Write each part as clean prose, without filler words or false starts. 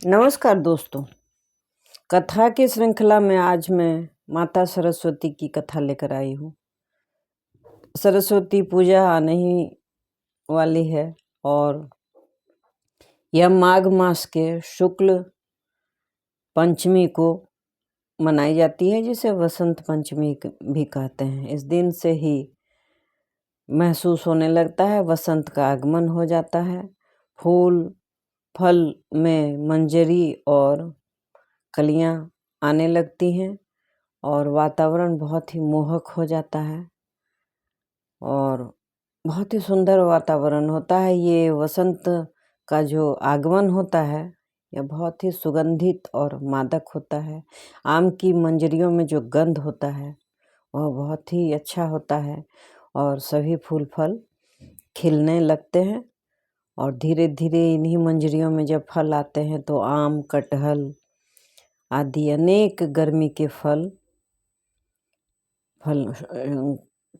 नमस्कार दोस्तों। कथा की श्रृंखला में आज मैं माता सरस्वती की कथा लेकर आई हूँ। सरस्वती पूजा आने ही वाली है और यह माघ मास के शुक्ल पंचमी को मनाई जाती है, जिसे वसंत पंचमी भी कहते हैं। इस दिन से ही महसूस होने लगता है, वसंत का आगमन हो जाता है। फूल फल में मंजरी और कलियां आने लगती हैं और वातावरण बहुत ही मोहक हो जाता है और बहुत ही सुंदर वातावरण होता है। ये वसंत का जो आगमन होता है यह बहुत ही सुगंधित और मादक होता है। आम की मंजरियों में जो गंध होता है वह बहुत ही अच्छा होता है और सभी फूल फल खिलने लगते हैं और धीरे धीरे इन्हीं मंजरियों में जब फल आते हैं तो आम, कटहल आदि अनेक गर्मी के फल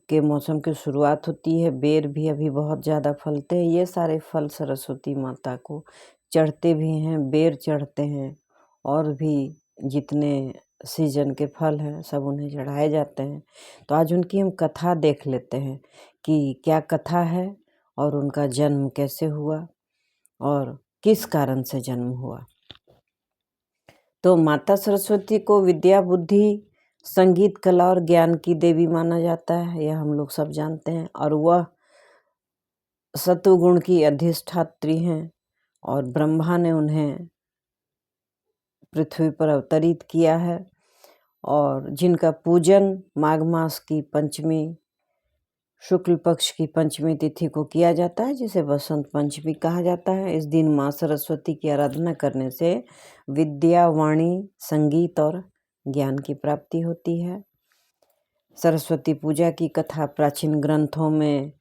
के मौसम की शुरुआत होती है। बेर भी अभी बहुत ज़्यादा फलते हैं। ये सारे फल सरस्वती माता को चढ़ते भी हैं, बेर चढ़ते हैं और भी जितने सीजन के फल हैं सब उन्हें चढ़ाए जाते हैं। तो आज उनकी हम कथा देख लेते हैं कि क्या कथा है और उनका जन्म कैसे हुआ और किस कारण से जन्म हुआ। तो माता सरस्वती को विद्या, बुद्धि, संगीत, कला और ज्ञान की देवी माना जाता है, यह हम लोग सब जानते हैं। और वह सत्वगुण की अधिष्ठात्री हैं और ब्रह्मा ने उन्हें पृथ्वी पर अवतरित किया है और जिनका पूजन माघ मास की पंचमी, शुक्ल पक्ष की पंचमी तिथि को किया जाता है, जिसे वसंत पंचमी कहा जाता है। इस दिन माँ सरस्वती की आराधना करने से विद्या, वाणी, संगीत और ज्ञान की प्राप्ति होती है। सरस्वती पूजा की कथा प्राचीन ग्रंथों में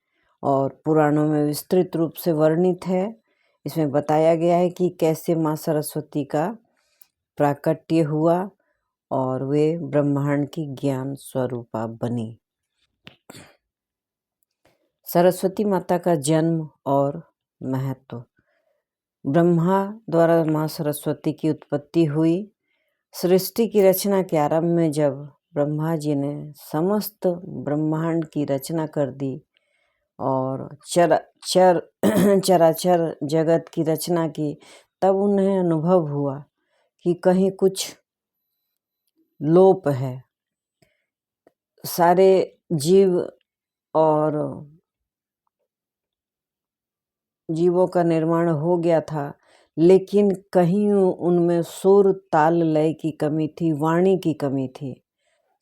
और पुराणों में विस्तृत रूप से वर्णित है। इसमें बताया गया है कि कैसे माँ सरस्वती का प्राकट्य हुआ और वे ब्रह्मांड की ज्ञान स्वरूपा बनी। सरस्वती माता का जन्म और महत्व। ब्रह्मा द्वारा माँ सरस्वती की उत्पत्ति हुई। सृष्टि की रचना के आरंभ में जब ब्रह्मा जी ने समस्त ब्रह्मांड की रचना कर दी और चराचर जगत की रचना की, तब उन्हें अनुभव हुआ कि कहीं कुछ लोप है। सारे जीव और जीवों का निर्माण हो गया था, लेकिन कहीं उनमें सुर, ताल, लय की कमी थी, वाणी की कमी थी।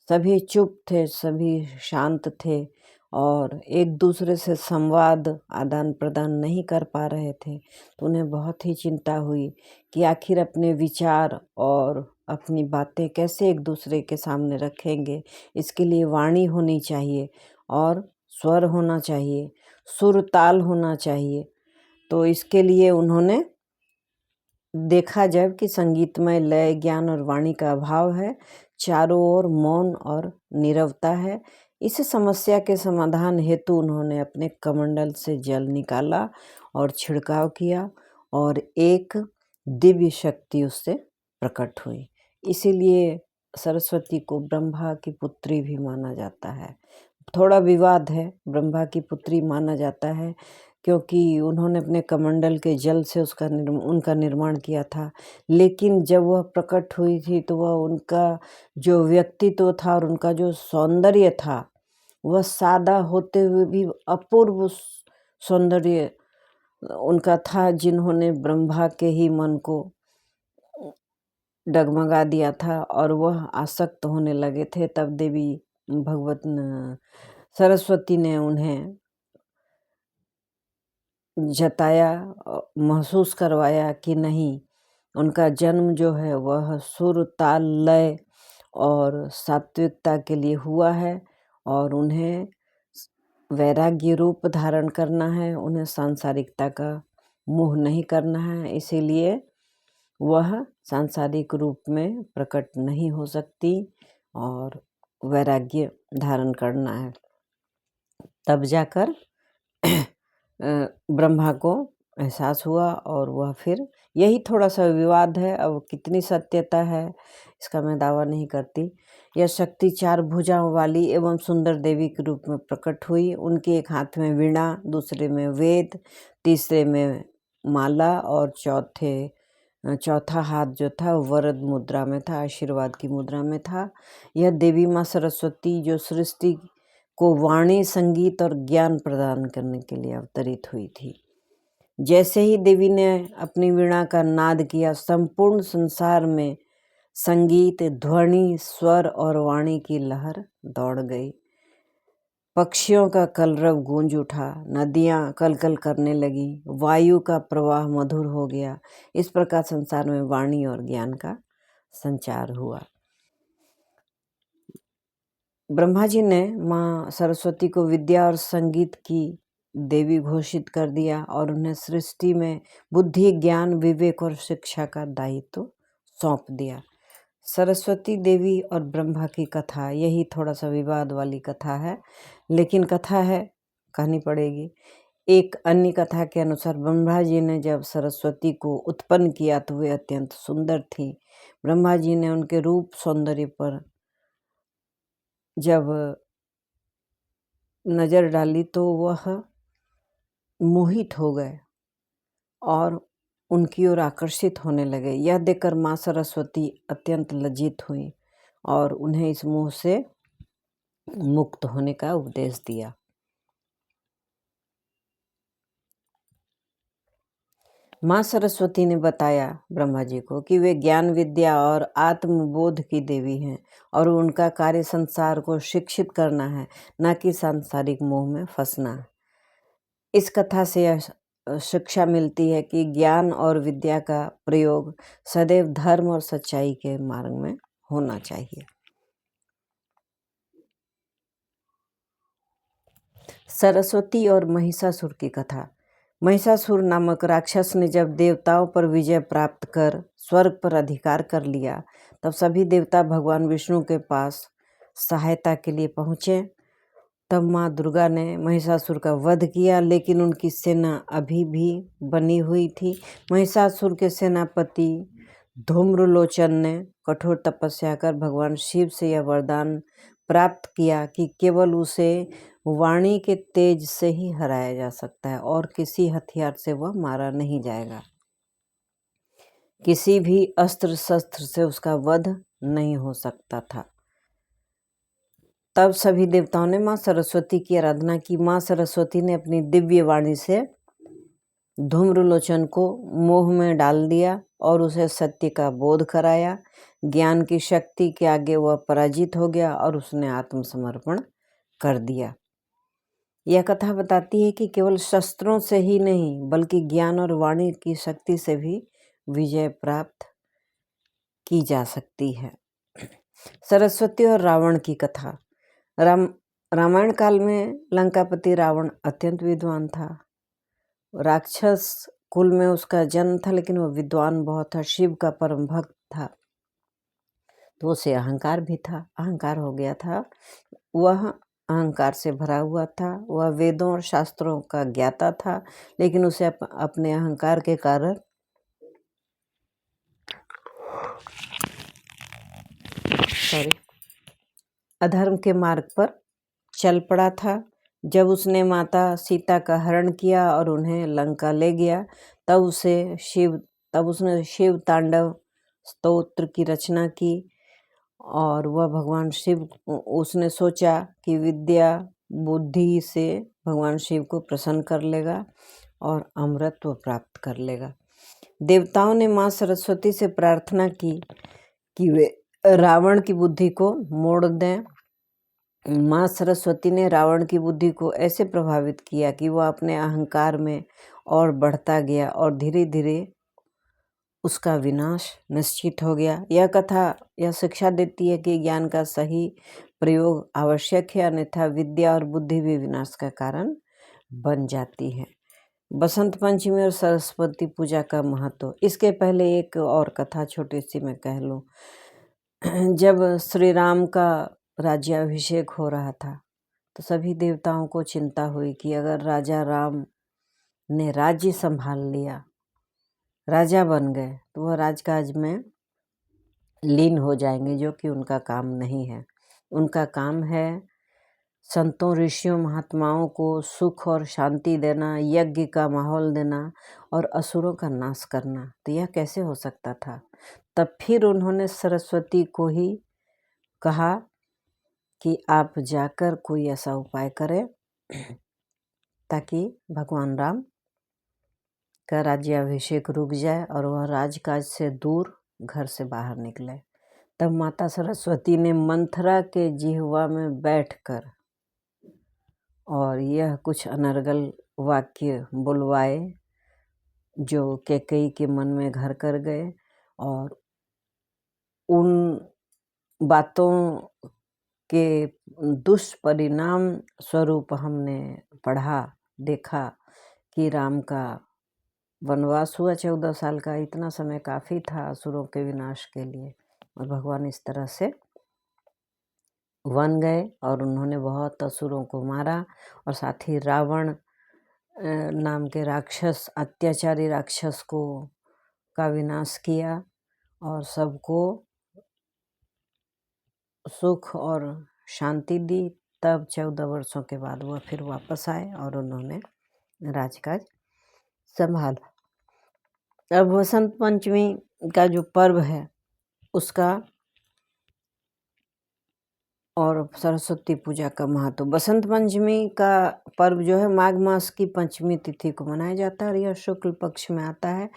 सभी चुप थे, सभी शांत थे और एक दूसरे से संवाद आदान प्रदान नहीं कर पा रहे थे। तो उन्हें बहुत ही चिंता हुई कि आखिर अपने विचार और अपनी बातें कैसे एक दूसरे के सामने रखेंगे। इसके लिए वाणी होनी चाहिए और स्वर होना चाहिए, सुर ताल होना चाहिए। तो इसके लिए उन्होंने देखा जब कि संगीतमय लय, ज्ञान और वाणी का अभाव है, चारों ओर मौन और नीरवता है। इस समस्या के समाधान हेतु उन्होंने अपने कमंडल से जल निकाला और छिड़काव किया और एक दिव्य शक्ति उससे प्रकट हुई। इसीलिए सरस्वती को ब्रह्मा की पुत्री भी माना जाता है। थोड़ा विवाद है, ब्रह्मा की पुत्री माना जाता है क्योंकि उन्होंने अपने कमंडल के जल से उनका निर्माण किया था, लेकिन जब वह प्रकट हुई थी तो वह उनका जो व्यक्तित्व था और उनका जो सौंदर्य था वह सादा होते हुए भी अपूर्व सौंदर्य उनका था, जिन्होंने ब्रह्मा के ही मन को डगमगा दिया था और वह आसक्त होने लगे थे। तब देवी भगवत सरस्वती ने उन्हें जताया, महसूस करवाया कि नहीं, उनका जन्म जो है वह सुर, ताल, लय और सात्विकता के लिए हुआ है और उन्हें वैराग्य रूप धारण करना है, उन्हें सांसारिकता का मोह नहीं करना है। इसीलिए वह सांसारिक रूप में प्रकट नहीं हो सकती और वैराग्य धारण करना है। तब जाकर ब्रह्मा को एहसास हुआ और वह फिर यही थोड़ा सा विवाद है। अब कितनी सत्यता है इसका मैं दावा नहीं करती। यह शक्ति 4 भुजाओं वाली एवं सुंदर देवी के रूप में प्रकट हुई। उनके एक हाथ में वीणा, दूसरे में वेद, तीसरे में माला और चौथा हाथ जो था वरद मुद्रा में था, आशीर्वाद की मुद्रा में था। यह देवी माँ सरस्वती जो सृष्टि को वाणी, संगीत और ज्ञान प्रदान करने के लिए अवतरित हुई थी। जैसे ही देवी ने अपनी वीणा का नाद किया, संपूर्ण संसार में संगीत, ध्वनि, स्वर और वाणी की लहर दौड़ गई। पक्षियों का कलरव गूंज उठा, नदियां कलकल करने लगी, वायु का प्रवाह मधुर हो गया। इस प्रकार संसार में वाणी और ज्ञान का संचार हुआ। ब्रह्मा जी ने माँ सरस्वती को विद्या और संगीत की देवी घोषित कर दिया और उन्हें सृष्टि में बुद्धि, ज्ञान, विवेक और शिक्षा का दायित्व सौंप दिया। सरस्वती देवी और ब्रह्मा की कथा, यही थोड़ा सा विवाद वाली कथा है, लेकिन कथा है, कहनी पड़ेगी। एक अन्य कथा के अनुसार ब्रह्मा जी ने जब सरस्वती को उत्पन्न किया तो वे अत्यंत सुंदर थी। ब्रह्मा जी ने उनके रूप सौंदर्य पर जब नजर डाली तो वह मोहित हो गए और उनकी ओर आकर्षित होने लगे। यह देखकर माँ सरस्वती अत्यंत लज्जित हुई और उन्हें इस मोह से मुक्त होने का उपदेश दिया। माँ सरस्वती ने बताया ब्रह्मा जी को कि वे ज्ञान, विद्या और आत्मबोध की देवी हैं और उनका कार्य संसार को शिक्षित करना है, न कि सांसारिक मोह में फंसना। इस कथा से यह शिक्षा मिलती है कि ज्ञान और विद्या का प्रयोग सदैव धर्म और सच्चाई के मार्ग में होना चाहिए। सरस्वती और महिषासुर की कथा। महिषासुर नामक राक्षस ने जब देवताओं पर विजय प्राप्त कर स्वर्ग पर अधिकार कर लिया, तब सभी देवता भगवान विष्णु के पास सहायता के लिए पहुँचे। तब माँ दुर्गा ने महिषासुर का वध किया, लेकिन उनकी सेना अभी भी बनी हुई थी। महिषासुर के सेनापति धूम्रलोचन ने कठोर तपस्या कर भगवान शिव से यह वरदान प्राप्त किया कि केवल उसे वाणी के तेज से ही हराया जा सकता है और किसी हथियार से वह मारा नहीं जाएगा। किसी भी अस्त्र शस्त्र से उसका वध नहीं हो सकता था। तब सभी देवताओं ने माँ सरस्वती की आराधना की। माँ सरस्वती ने अपनी दिव्य वाणी से धूम्रलोचन को मोह में डाल दिया और उसे सत्य का बोध कराया। ज्ञान की शक्ति के आगे वह पराजित हो गया और उसने आत्मसमर्पण कर दिया। यह कथा बताती है कि केवल शस्त्रों से ही नहीं बल्कि ज्ञान और वाणी की शक्ति से भी विजय प्राप्त की जा सकती है। सरस्वती और रावण की कथा। रामायण काल में लंकापति रावण अत्यंत विद्वान था। राक्षस कुल में उसका जन्म था, लेकिन वह विद्वान बहुत था, शिव का परम भक्त था। तो उसे अहंकार भी था, अहंकार हो गया था। वह अहंकार से भरा हुआ था। वह वेदों और शास्त्रों का ज्ञाता था, लेकिन उसे अपने अहंकार के कारण अधर्म के मार्ग पर चल पड़ा था। जब उसने माता सीता का हरण किया और उन्हें लंका ले गया, तब उसने शिव तांडव स्तोत्र की रचना की और वह भगवान शिव, उसने सोचा कि विद्या बुद्धि से भगवान शिव को प्रसन्न कर लेगा और अमरत्व प्राप्त कर लेगा। देवताओं ने माँ सरस्वती से प्रार्थना की कि वे रावण की बुद्धि को मोड़ दें। माँ सरस्वती ने रावण की बुद्धि को ऐसे प्रभावित किया कि वह अपने अहंकार में और बढ़ता गया और धीरे धीरे उसका विनाश निश्चित हो गया। यह कथा यह शिक्षा देती है कि ज्ञान का सही प्रयोग आवश्यक है, अन्यथा विद्या और बुद्धि भी विनाश का कारण बन जाती है। बसंत पंचमी और सरस्वती पूजा का महत्व। इसके पहले एक और कथा छोटी सी मैं कह लूँ। जब श्री राम का राज्याभिषेक हो रहा था तो सभी देवताओं को चिंता हुई कि अगर राजा राम ने राज्य संभाल लिया, राजा बन गए तो वह राजकाज में लीन हो जाएंगे, जो कि उनका काम नहीं है। उनका काम है संतों, ऋषियों, महात्माओं को सुख और शांति देना, यज्ञ का माहौल देना और असुरों का नाश करना। तो यह कैसे हो सकता था? तब फिर उन्होंने सरस्वती को ही कहा कि आप जाकर कोई ऐसा उपाय करें ताकि भगवान राम का राज्याभिषेक रुक जाए और वह राजकाज से दूर घर से बाहर निकले। तब माता सरस्वती ने मंथरा के जिह्वा में बैठकर और यह कुछ अनर्गल वाक्य बुलवाए जो कैकेयी के मन में घर कर गए, और उन बातों के दुष्परिणाम स्वरूप हमने पढ़ा, देखा कि राम का वनवास हुआ 14 साल का। इतना समय काफ़ी था असुरों के विनाश के लिए, और भगवान इस तरह से वन गए और उन्होंने बहुत असुरों को मारा, और साथ ही रावण नाम के राक्षस, अत्याचारी राक्षस को का विनाश किया और सबको सुख और शांति दी। तब 14 वर्षों के बाद वह फिर वापस आए और उन्होंने राजकाज संभाला। अब वसंत पंचमी का जो पर्व है उसका और सरस्वती पूजा का महत्व। बसंत पंचमी का पर्व जो है माघ मास की पंचमी तिथि को मनाया जाता है और यह शुक्ल पक्ष में आता है।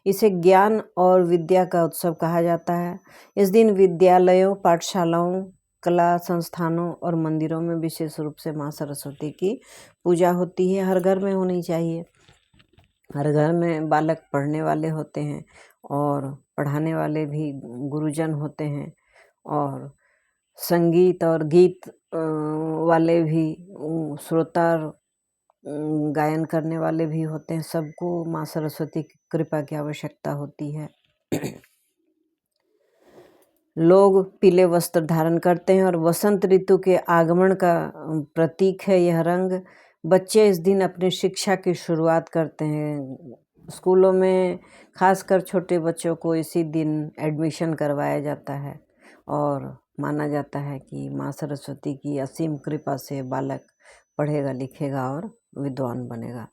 इसे ज्ञान और विद्या का उत्सव कहा जाता है। इस दिन विद्यालयों, पाठशालाओं, कला संस्थानों और मंदिरों में विशेष रूप से माँ सरस्वती की पूजा होती है। हर घर में होनी चाहिए। हर घर में बालक पढ़ने वाले होते हैं और पढ़ाने वाले भी गुरुजन होते हैं, और संगीत और गीत वाले भी श्रोता, गायन करने वाले भी होते हैं। सबको माँ सरस्वती की कृपा की आवश्यकता होती है। लोग पीले वस्त्र धारण करते हैं और वसंत ऋतु के आगमन का प्रतीक है यह रंग। बच्चे इस दिन अपनी शिक्षा की शुरुआत करते हैं। स्कूलों में खासकर छोटे बच्चों को इसी दिन एडमिशन करवाया जाता है और माना जाता है कि माँ सरस्वती की असीम कृपा से बालक पढ़ेगा, लिखेगा और विद्वान बनेगा।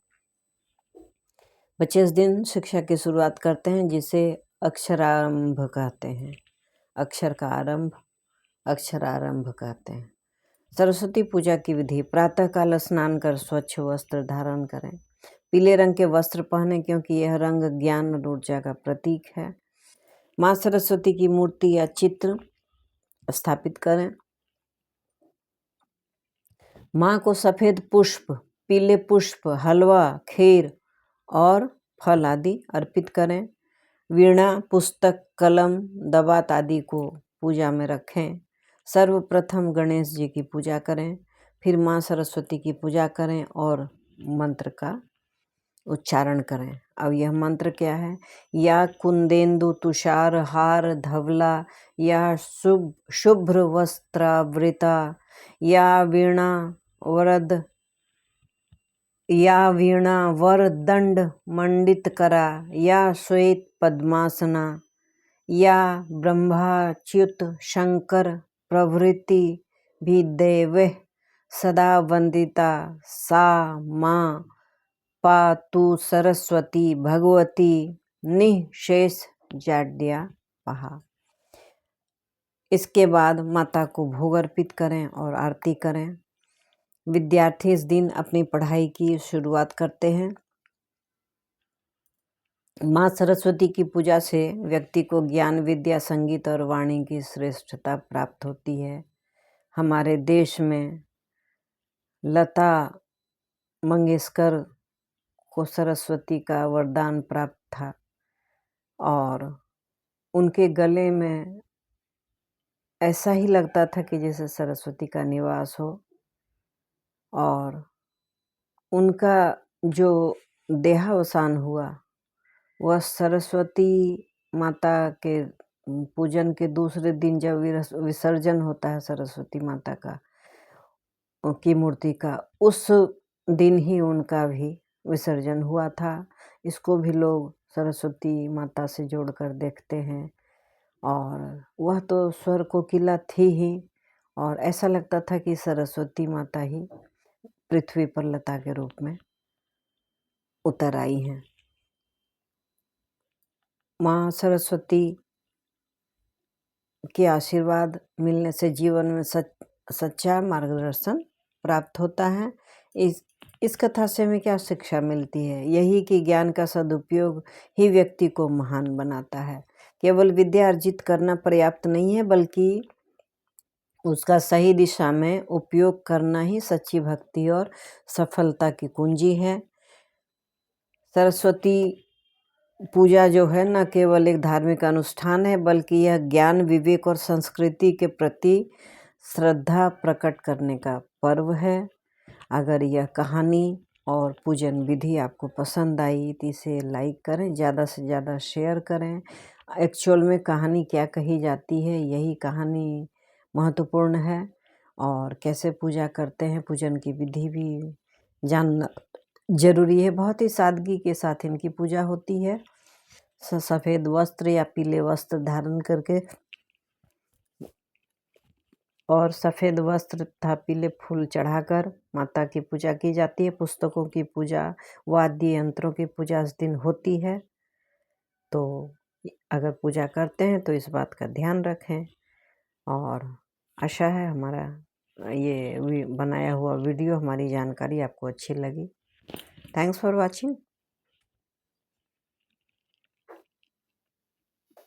बच्चे इस दिन शिक्षा की शुरुआत करते हैं जिसे अक्षरारंभ कहते हैं। अक्षर का आरंभ अक्षरारंभ कहते हैं। सरस्वती पूजा की विधि: प्रातःकाल स्नान कर स्वच्छ वस्त्र धारण करें। पीले रंग के वस्त्र पहने क्योंकि यह रंग ज्ञान और ऊर्जा का प्रतीक है। माँ सरस्वती की मूर्ति या चित्र स्थापित करें। माँ को सफ़ेद पुष्प, पीले पुष्प, हलवा, खीर और फल आदि अर्पित करें। वीणा, पुस्तक, कलम, दवात आदि को पूजा में रखें। सर्वप्रथम गणेश जी की पूजा करें, फिर माँ सरस्वती की पूजा करें और मंत्र का उच्चारण करें। अब यह मंत्र क्या है? या कुंदेन्दु तुषार हार धवला, या शुभ्र वस्त्रावृता, या वीणा वरदंड मंडित करा, या श्वेत पद्मासना, या ब्रह्माच्युत शंकर प्रभृति भी देवे सदा वंदिता, सा माँ पातु सरस्वती भगवती निःशेष जाड्या पहा। इसके बाद माता को भोग अर्पित करें और आरती करें। विद्यार्थी इस दिन अपनी पढ़ाई की शुरुआत करते हैं। माँ सरस्वती की पूजा से व्यक्ति को ज्ञान, विद्या, संगीत और वाणी की श्रेष्ठता प्राप्त होती है। हमारे देश में लता मंगेशकर को सरस्वती का वरदान प्राप्त था और उनके गले में ऐसा ही लगता था कि जैसे सरस्वती का निवास हो, और उनका जो देहावसान हुआ वह सरस्वती माता के पूजन के दूसरे दिन, जब विसर्जन होता है सरस्वती माता का की मूर्ति का, उस दिन ही उनका भी विसर्जन हुआ था। इसको भी लोग सरस्वती माता से जोड़कर देखते हैं, और वह तो स्वर कोकिला थी ही, और ऐसा लगता था कि सरस्वती माता ही पृथ्वी पर लता के रूप में उतर आई हैं। माँ सरस्वती के आशीर्वाद मिलने से जीवन में सच्चा मार्गदर्शन प्राप्त होता है। इस कथा से हमें क्या शिक्षा मिलती है? यही कि ज्ञान का सदुपयोग ही व्यक्ति को महान बनाता है। केवल विद्या अर्जित करना पर्याप्त नहीं है, बल्कि उसका सही दिशा में उपयोग करना ही सच्ची भक्ति और सफलता की कुंजी है। सरस्वती पूजा जो है न केवल एक धार्मिक अनुष्ठान है, बल्कि यह ज्ञान, विवेक और संस्कृति के प्रति श्रद्धा प्रकट करने का पर्व है। अगर यह कहानी और पूजन विधि आपको पसंद आई तो इसे लाइक करें, ज़्यादा से ज़्यादा शेयर करें। एक्चुअल में कहानी क्या कही जाती है, यही कहानी महत्वपूर्ण है, और कैसे पूजा करते हैं, पूजन की विधि भी जानना जरूरी है। बहुत ही सादगी के साथ इनकी पूजा होती है। सफ़ेद वस्त्र या पीले वस्त्र धारण करके, और सफ़ेद वस्त्र तथा पीले फूल चढ़ाकर माता की पूजा की जाती है। पुस्तकों की पूजा, वाद्य यंत्रों की पूजा इस दिन होती है। तो अगर पूजा करते हैं तो इस बात का ध्यान रखें, और आशा है हमारा ये बनाया हुआ वीडियो, हमारी जानकारी आपको अच्छी लगी। Thanks for watching.